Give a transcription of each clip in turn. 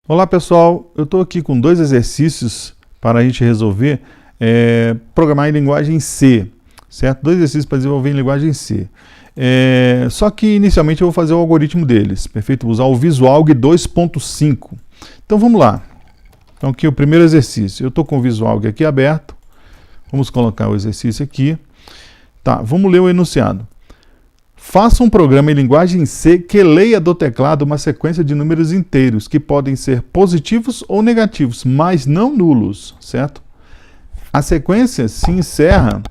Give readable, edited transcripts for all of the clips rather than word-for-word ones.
Olá pessoal, eu estou aqui com dois exercícios para a gente resolver, programar em linguagem C, certo? Dois exercícios para desenvolver em linguagem C. Só que inicialmente eu vou fazer o algoritmo deles, perfeito? Vou usar o Visualg 2.5. Então vamos lá. Então aqui o primeiro exercício, eu estou com o Visualg aqui aberto, vamos colocar o exercício aqui. Tá, vamos ler o enunciado. Faça um programa em linguagem C que leia do teclado uma sequência de números inteiros, que podem ser positivos ou negativos, mas não nulos, certo? A sequência se encerra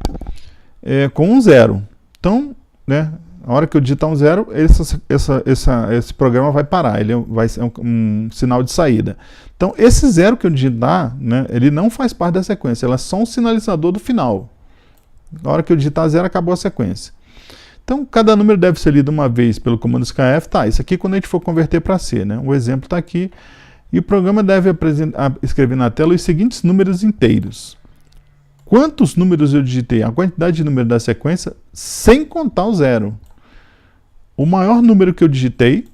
com um zero. Então, né, a hora que eu digitar um zero, esse programa vai parar, ele vai ser um sinal de saída. Então, esse zero que eu digitar, né, ele não faz parte da sequência, ele é só um sinalizador do final. Na hora que eu digitar zero, acabou a sequência. Então, cada número deve ser lido uma vez pelo comando scanf. Tá, isso aqui quando a gente for converter para C, né? O exemplo está aqui. E o programa deve escrever na tela os seguintes números inteiros. Quantos números eu digitei? A quantidade de números da sequência, sem contar o zero. O maior número que eu digitei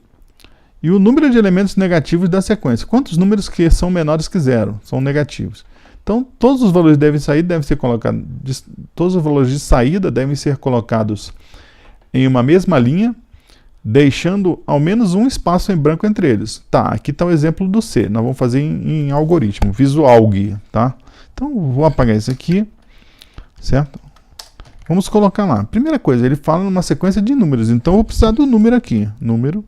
e o número de elementos negativos da sequência. Quantos números que são menores que zero? São negativos. Então, todos os valores devem ser colocados, todos os valores de saída devem ser colocados em uma mesma linha, deixando ao menos um espaço em branco entre eles. Tá, aqui está o exemplo do C. Nós vamos fazer em algoritmo, Visualg, tá? Então, vou apagar isso aqui, certo? Vamos colocar lá. Primeira coisa, ele fala numa sequência de números, então eu vou precisar do número aqui. Número.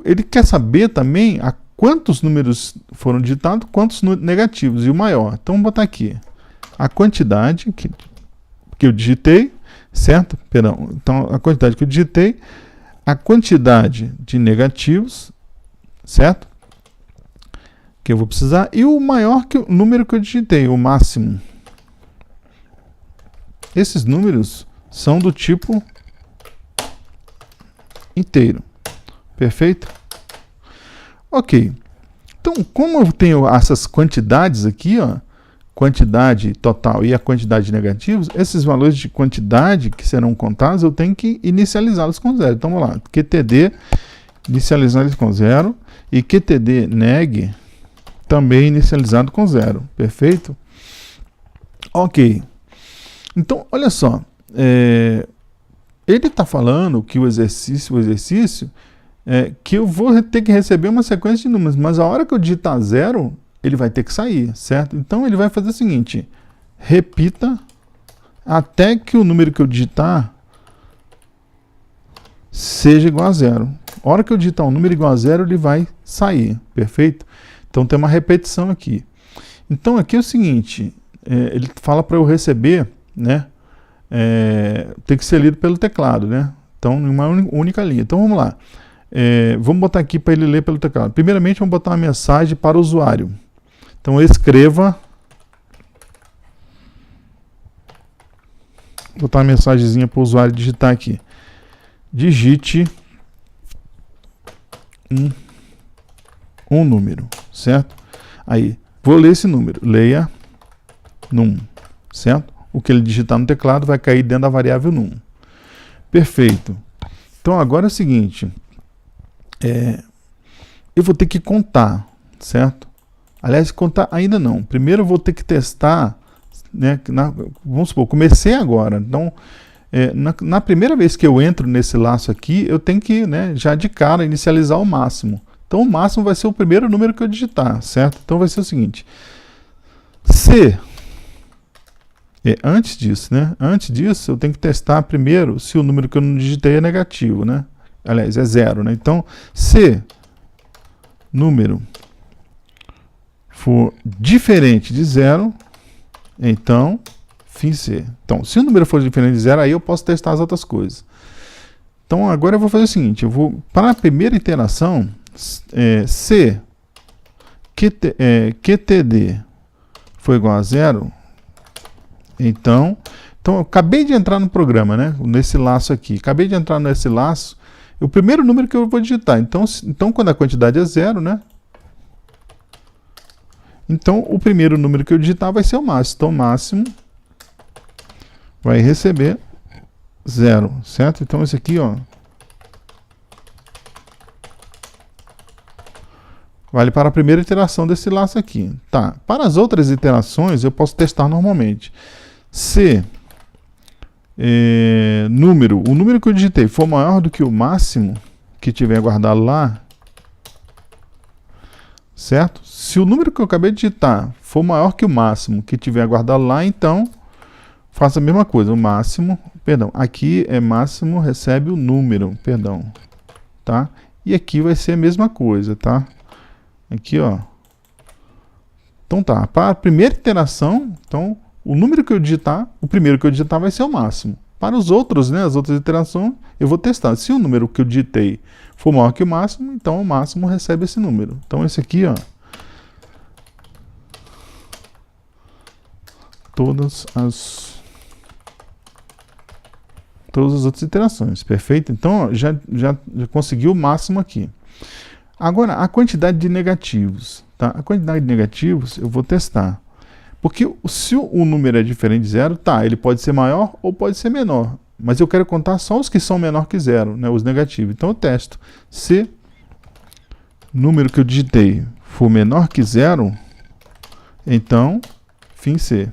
Ele quer saber também a quantos números foram digitados, quantos negativos, e o maior. Então, vamos botar aqui a quantidade que eu digitei, certo? Perdão, então a quantidade que eu digitei, a quantidade de negativos, certo? Que eu vou precisar, e o maior número que eu digitei, o máximo. Esses números são do tipo inteiro, perfeito? Ok, então como eu tenho essas quantidades aqui, ó, quantidade total e a quantidade de negativos, esses valores de quantidade que serão contados, eu tenho que inicializá-los com zero. Então, vamos lá, qtd, inicializar eles com zero, e qtd neg, também inicializado com zero, perfeito? Ok, então, olha só, ele está falando que o exercício que eu vou ter que receber uma sequência de números, mas a hora que eu digitar zero, ele vai ter que sair, certo? Então, ele vai fazer o seguinte, repita até que o número que eu digitar seja igual a zero. A hora que eu digitar um número igual a zero, ele vai sair, perfeito? Então, tem uma repetição aqui. Então, aqui é o seguinte, ele fala para eu receber, né? Tem que ser lido pelo teclado, né? Então, em uma única linha. Então, vamos lá. Vamos botar aqui para ele ler pelo teclado. Primeiramente, vamos botar uma mensagem para o usuário. Então, escreva, vou botar uma mensagenzinha para o usuário digitar aqui. Digite um número, certo? Aí, vou ler esse número. Leia num, certo? O que ele digitar no teclado vai cair dentro da variável num. Perfeito. Então, agora é o seguinte. Eu vou ter que contar, certo? Aliás, contar ainda não. Primeiro eu vou ter que testar, né? Vamos supor, comecei agora. Então, na primeira vez que eu entro nesse laço aqui, eu tenho que, né, já de cara, inicializar o máximo. Então, o máximo vai ser o primeiro número que eu digitar, certo? Então, vai ser o seguinte. Se, antes disso, né? Antes disso, eu tenho que testar primeiro se o número que eu não digitei é negativo, né? Aliás, é zero, né? Então, se número for diferente de zero, então, fim C. Então, se o número for diferente de zero, aí eu posso testar as outras coisas. Então, agora eu vou fazer o seguinte, eu vou, para a primeira iteração, se qtd for igual a zero, então eu acabei de entrar no programa, né? Nesse laço aqui. Acabei de entrar nesse laço, o primeiro número que eu vou digitar. Então, quando a quantidade é zero, né? Então, o primeiro número que eu digitar vai ser o máximo. Então, o máximo vai receber zero, certo? Então, esse aqui, ó, Vale para a primeira iteração desse laço aqui. Tá. Para as outras iterações, eu posso testar normalmente. Se o número que eu digitei for maior do que o máximo que tiver guardado lá, certo? Se o número que eu acabei de digitar for maior que o máximo que tiver guardado lá, então faça a mesma coisa. O máximo, perdão, aqui é máximo recebe o número, perdão, tá? E aqui vai ser a mesma coisa, tá? Aqui, ó. Então tá, para a primeira iteração, então o número que eu digitar, o primeiro que eu digitar vai ser o máximo. Para os outros, né, as outras iterações, eu vou testar. Se o número que eu digitei for maior que o máximo, então o máximo recebe esse número. Então esse aqui, ó, todas as outras iterações, perfeito? Então ó, já consegui o máximo aqui. Agora, a quantidade de negativos, tá? A quantidade de negativos eu vou testar. Porque se o número é diferente de zero, tá, ele pode ser maior ou pode ser menor. Mas eu quero contar só os que são menor que zero, né, os negativos. Então eu testo. Se o número que eu digitei for menor que zero, então, fim C.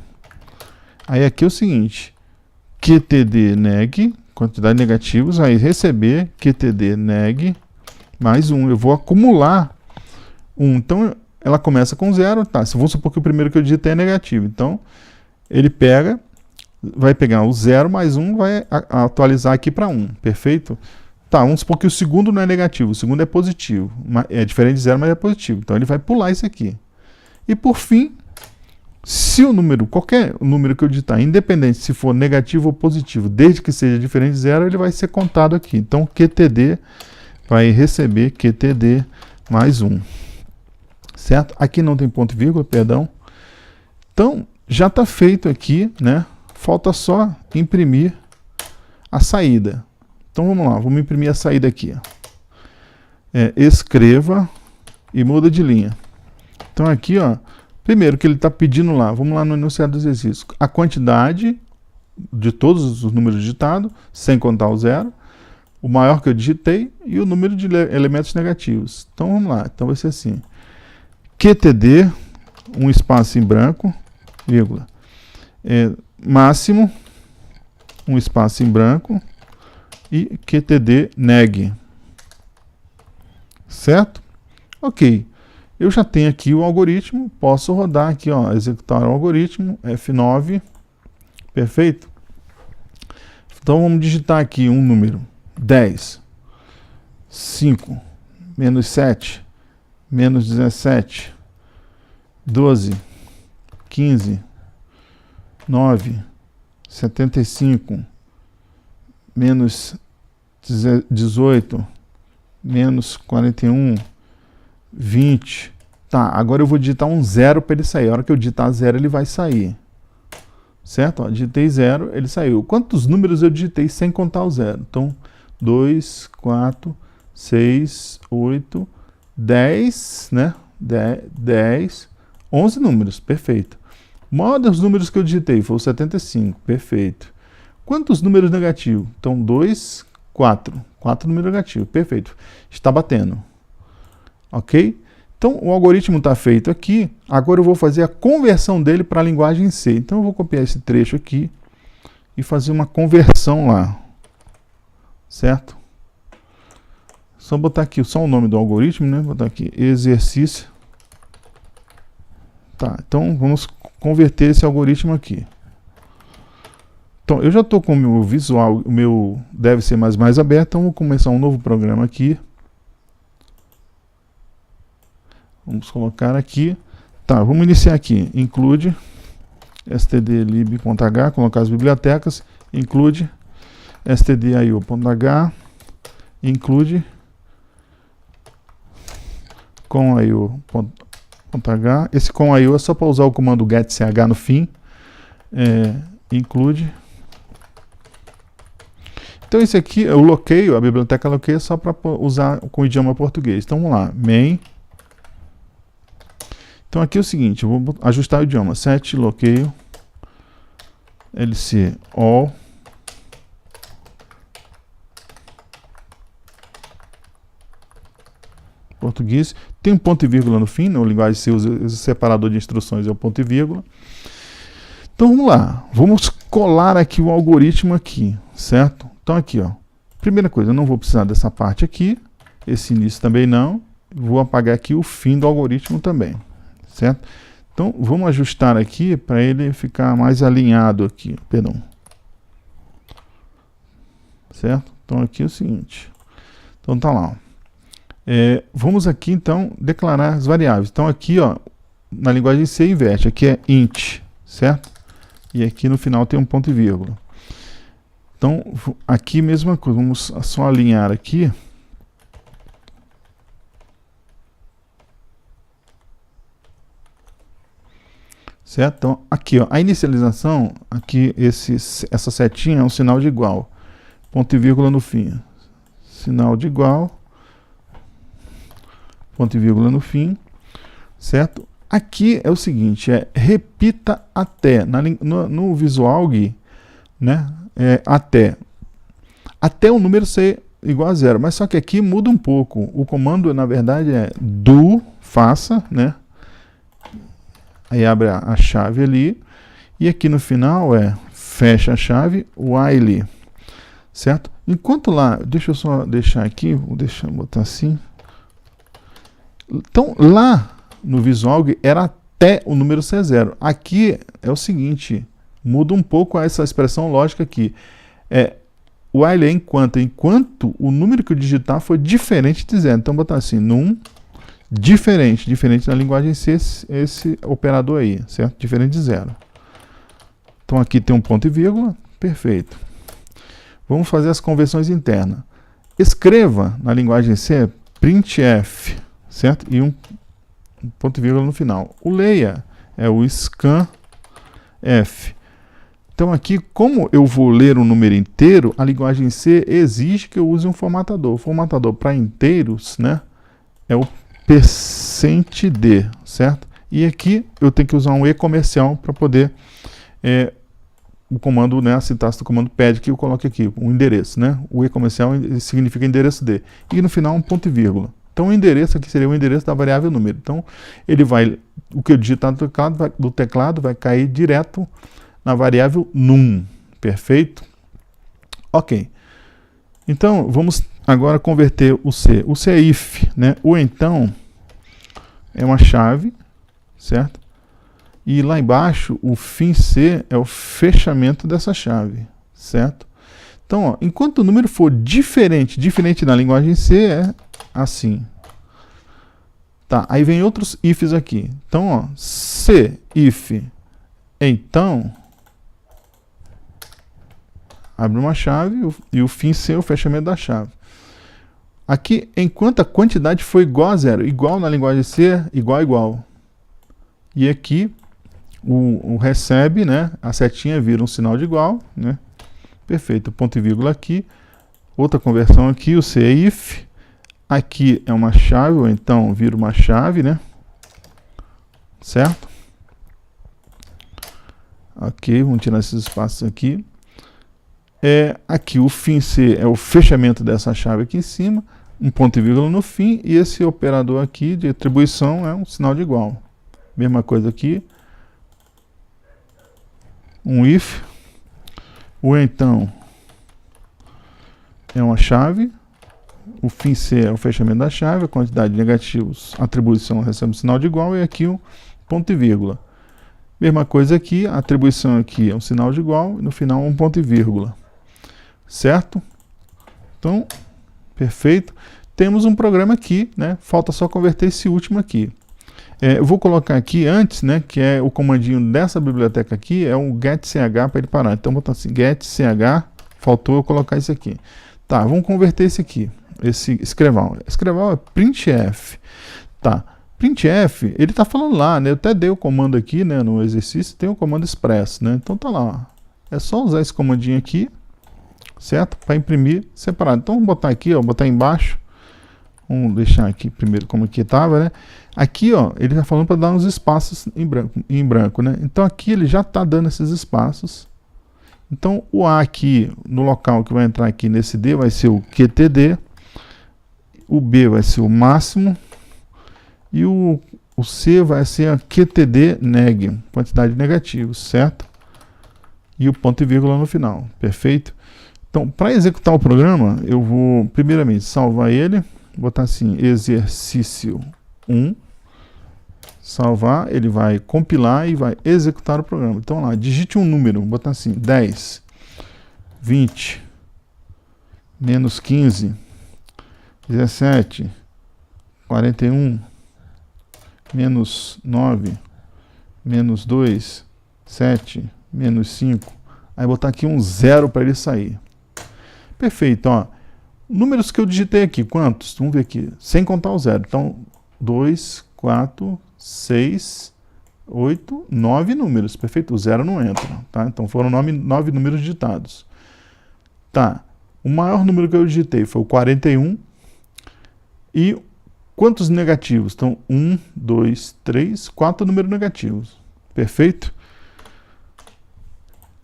Aí aqui é o seguinte, QTD neg, quantidade de negativos, aí receber QTD neg mais 1. Eu vou acumular 1. Então, ela começa com 0, tá? Se vamos supor que o primeiro que eu digitei é negativo. Então, ele vai pegar o 0 mais 1, vai atualizar aqui para 1, perfeito? Tá, vamos supor que o segundo não é negativo, o segundo é positivo. É diferente de 0, mas é positivo. Então, ele vai pular isso aqui. E, por fim, se o número, qualquer número que eu digitar, independente se for negativo ou positivo, desde que seja diferente de 0, ele vai ser contado aqui. Então, QTD vai receber QTD mais 1. Certo? Aqui não tem ponto e vírgula, perdão. Então, já está feito aqui, né? Falta só imprimir a saída. Então, vamos lá, vamos imprimir a saída aqui. Escreva e muda de linha. Então, aqui, ó, primeiro que ele está pedindo lá, vamos lá no enunciado do exercício. A quantidade de todos os números digitados, sem contar o 0, o maior que eu digitei e o número de elementos negativos. Então, vamos lá. Então, vai ser assim. QTD, um espaço em branco, vírgula, máximo, um espaço em branco, e QTD neg. Certo? Ok. Eu já tenho aqui o algoritmo, posso rodar aqui, ó, executar o algoritmo, F9, perfeito? Então vamos digitar aqui um número, 10, 5, menos 7, menos 17, 12, 15, 9, 75, menos 18, menos 41, 20. Tá, agora eu vou digitar um 0 para ele sair. A hora que eu digitar 0, ele vai sair. Certo? Ó, digitei 0, ele saiu. Quantos números eu digitei sem contar o 0? Então, 2, 4, 6, 8, 10, né? 10, 11 números, perfeito. O maior dos números que eu digitei foi o 75, perfeito. Quantos números negativos? Então, 2, 4. 4 números negativos, perfeito. Está batendo. Ok? Então, o algoritmo está feito aqui. Agora eu vou fazer a conversão dele para a linguagem C. Então, eu vou copiar esse trecho aqui e fazer uma conversão lá. Certo? Só botar aqui só o nome do algoritmo, né? Vou botar aqui exercício. Tá, então vamos converter esse algoritmo aqui. Então, eu já estou com o meu visual, o meu deve ser mais aberto, então vou começar um novo programa aqui. Vamos colocar aqui. Tá, vamos iniciar aqui. Include stdlib.h, colocar as bibliotecas, include stdio.h, include com.io.h. Esse com.io é só para usar o comando getch no fim. Include. Então esse aqui, o loqueio, a biblioteca loqueio é só para usar com o idioma português. Então vamos lá, main. Então aqui é o seguinte, eu vou ajustar o idioma, set loqueio, lc all, português. Tem um ponto e vírgula no fim, na linguagem C, o separador de instruções é o ponto e vírgula. Então vamos lá, vamos colar aqui o algoritmo aqui, certo? Então aqui, ó, primeira coisa, eu não vou precisar dessa parte aqui, esse início também não, vou apagar aqui o fim do algoritmo também, certo? Então vamos ajustar aqui para ele ficar mais alinhado aqui, perdão. Certo? Então aqui é o seguinte, então tá lá, ó. Vamos aqui então declarar as variáveis. Então aqui, ó, na linguagem C inverte, aqui é int, certo? E aqui no final tem um ponto e vírgula. Então aqui mesma coisa, vamos só alinhar aqui. Certo? Então aqui, ó, a inicialização, aqui essa setinha é um sinal de igual, ponto e vírgula no fim, sinal de igual, ponto e vírgula no fim, certo? Aqui é o seguinte, repita até, no Visualg, né, até o número ser igual a 0, mas só que aqui muda um pouco, o comando na verdade é do, faça, né, aí abre a chave ali, e aqui no final fecha a chave, while, certo? Enquanto lá, deixa eu só deixar aqui, deixa eu botar assim, então lá no Visualg era até o número ser 0. Aqui é o seguinte, muda um pouco essa expressão lógica aqui. While é enquanto o número que eu digitar for diferente de 0. Então botar assim, num diferente na linguagem C, esse operador aí, certo? Diferente de 0. Então aqui tem um ponto e vírgula, perfeito. Vamos fazer as conversões internas. Escreva na linguagem C printf, certo? E um ponto e vírgula no final. O leia é o scanf. Então aqui, como eu vou ler um número inteiro, a linguagem C exige que eu use um formatador. O formatador para inteiros, né, é o %d, certo? E aqui eu tenho que usar um e comercial para poder o comando, né, a sintaxe do comando pede que eu coloque aqui um endereço, né? O e comercial significa endereço d. E no final um ponto e vírgula. Então o endereço aqui seria o endereço da variável número. Então ele vai, o que eu digitar do teclado vai cair direto na variável num. Perfeito? Ok. Então vamos agora converter o C. O C é if, né? O então é uma chave, certo? E lá embaixo o fim C é o fechamento dessa chave, certo? Então, ó, enquanto o número for diferente na linguagem C é assim. Tá, aí vem outros ifs aqui. Então, ó, C, if, então, abre uma chave e o fim C é o fechamento da chave. Aqui, enquanto a quantidade for igual a 0, igual na linguagem C é igual. E aqui, o recebe, né, a setinha vira um sinal de igual, né? Perfeito, ponto e vírgula aqui. Outra conversão aqui, o C é if. Aqui é uma chave, ou então vira uma chave, né? Certo? Ok, vamos tirar esses espaços aqui. Aqui o fim C é o fechamento dessa chave aqui em cima, um ponto e vírgula no fim, e esse operador aqui de atribuição é um sinal de igual. Mesma coisa aqui. Um if. O então é uma chave. O fim C é o fechamento da chave, a quantidade de negativos, atribuição recebe um sinal de igual, e aqui um ponto e vírgula. Mesma coisa aqui, a atribuição aqui é um sinal de igual, e no final um ponto e vírgula. Certo? Então, perfeito. Temos um programa aqui, né? Falta só converter esse último aqui. Eu vou colocar aqui antes, né? Que é o comandinho dessa biblioteca aqui, é um getch para ele parar. Então, vou botar assim, getch, faltou eu colocar isso aqui. Tá, vamos converter esse aqui. Esse escreval. Escreval é printf. Tá. Printf, ele está falando lá, né? Eu até dei o comando aqui, né? No exercício tem o comando express, né? Então tá lá. É só usar esse comandinho aqui, certo? Para imprimir separado. Então vamos botar aqui, ó, botar embaixo. Vamos deixar aqui primeiro como que estava, né? Aqui, ó, ele está falando para dar uns espaços em branco, né? Então aqui ele já está dando esses espaços. Então o A aqui, no local que vai entrar aqui nesse D, vai ser o QTD. O B vai ser o máximo, E o C vai ser a QTD neg, quantidade de negativos, certo? E o ponto e vírgula no final, perfeito? Então, para executar o programa, eu vou, primeiramente, salvar ele, botar assim, exercício 1, salvar, ele vai compilar e vai executar o programa. Então, lá, digite um número, vou botar assim, 10, 20, menos 15, 17, 41, menos 9, menos 2, 7, menos 5. Aí botar aqui um 0 para ele sair. Perfeito, ó. Números que eu digitei aqui, quantos? Vamos ver aqui, sem contar o 0. Então, 2, 4, 6, 8, 9 números. Perfeito, o 0 não entra, tá? Então foram 9 números digitados. Tá, o maior número que eu digitei foi o 41. E quantos negativos? Então, 1, 2, 3, 4 números negativos. Perfeito?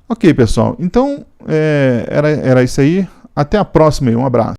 Ok, pessoal. Então, era isso aí. Até a próxima aí. Um abraço.